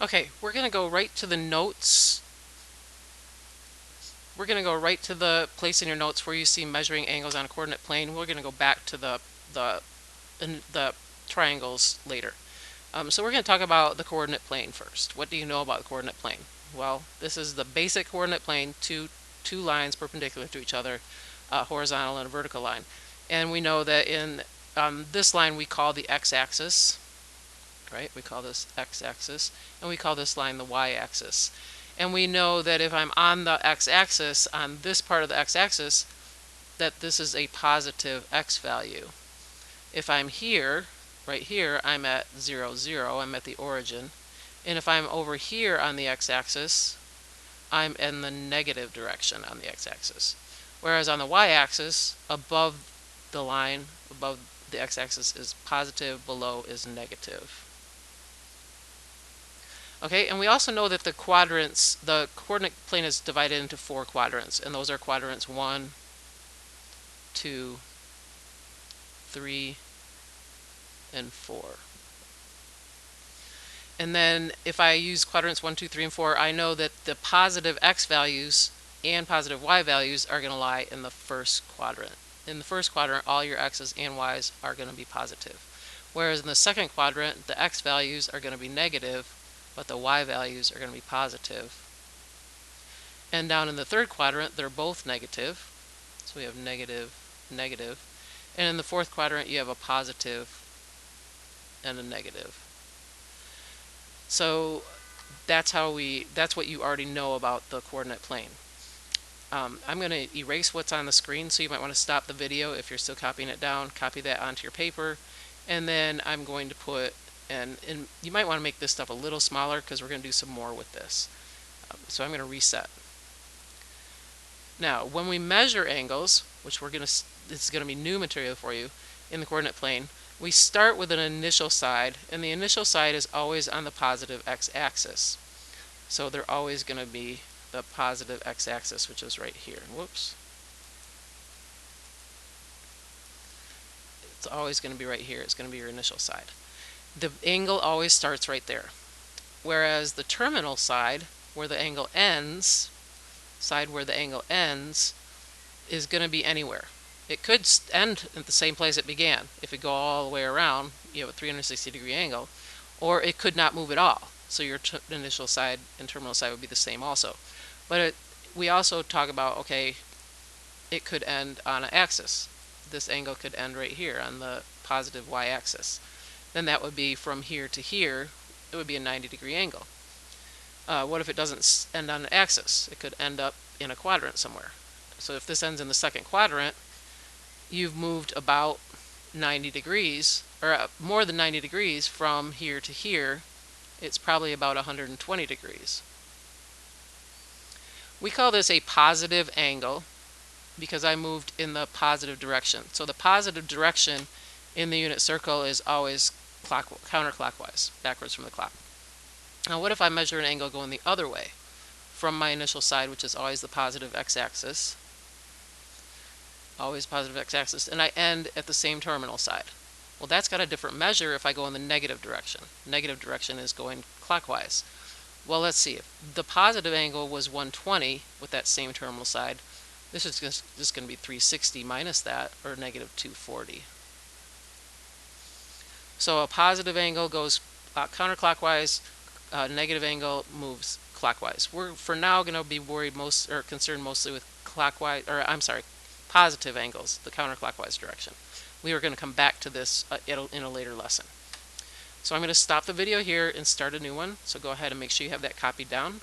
Okay, we're going to go right to the notes. We're going to go right to the place in your notes where you see measuring angles on a coordinate plane. We're going to go back to the triangles later. So we're going to talk about the coordinate plane first. What do you know about the coordinate plane? Well, this is the basic coordinate plane, two lines perpendicular to each other, a horizontal and a vertical line. And we know that in this line we call the x-axis, right? We call this x-axis, and we call this line the y-axis. And we know that if I'm on the x-axis, on this part of the x-axis, that this is a positive x value. If I'm here, right here, I'm at 0, 0, I'm at the origin. And if I'm over here on the x-axis, I'm in the negative direction on the x-axis. Whereas on the y-axis, above the line, above the x-axis is positive, below is negative. Okay, and we also know that the quadrants, the coordinate plane is divided into 4 quadrants, and those are quadrants 1, 2, 3, and 4. And then if I use quadrants 1, 2, 3, and 4, I know that the positive x values and positive y values are going to lie in the first quadrant. In the first quadrant, all your x's and y's are going to be positive. Whereas in the second quadrant, the x values are going to be negative, but the y values are going to be positive. And down in the third quadrant, they're both negative. So we have negative, negative. And in the fourth quadrant, you have a positive and a negative. So that's what you already know about the coordinate plane. I'm going to erase what's on the screen, so you might want to stop the video if you're still copying it down, copy that onto your paper, and then I'm going to put, and you might want to make this stuff a little smaller because we're going to do some more with this. So I'm going to reset. Now, when we measure angles, which this is going to be new material for you in the coordinate plane, we start with an initial side, and the initial side is always on the positive x-axis. So they're always going to be the positive x-axis, which is right here. Whoops. It's always going to be right here. It's going to be your initial side. The angle always starts right there. Whereas the terminal side, where the angle ends, is going to be anywhere. It could end at the same place it began. If it go all the way around, you have a 360-degree angle, or it could not move at all. So your initial side and terminal side would be the same also. But we also talk about, okay, it could end on an axis. This angle could end right here on the positive y-axis. Then that would be from here to here, it would be a 90-degree angle. What if it doesn't end on an axis? It could end up in a quadrant somewhere. So if this ends in the second quadrant, you've moved about 90 degrees, or more than 90 degrees from here to here. It's probably about 120 degrees. We call this a positive angle because I moved in the positive direction. So the positive direction in the unit circle is always counterclockwise, backwards from the clock. Now what if I measure an angle going the other way from my initial side, which is always the positive x-axis, always positive x-axis, and I end at the same terminal side? Well, that's got a different measure if I go in the negative direction. Negative direction is going clockwise. Well, let's see. If the positive angle was 120 with that same terminal side, this is just going to be 360 minus that, or negative 240. So a positive angle goes counterclockwise, negative angle moves clockwise. We're for now going to be concerned mostly with positive angles, the counterclockwise direction. We are going to come back to this in a later lesson. So I'm going to stop the video here and start a new one. So go ahead and make sure you have that copied down.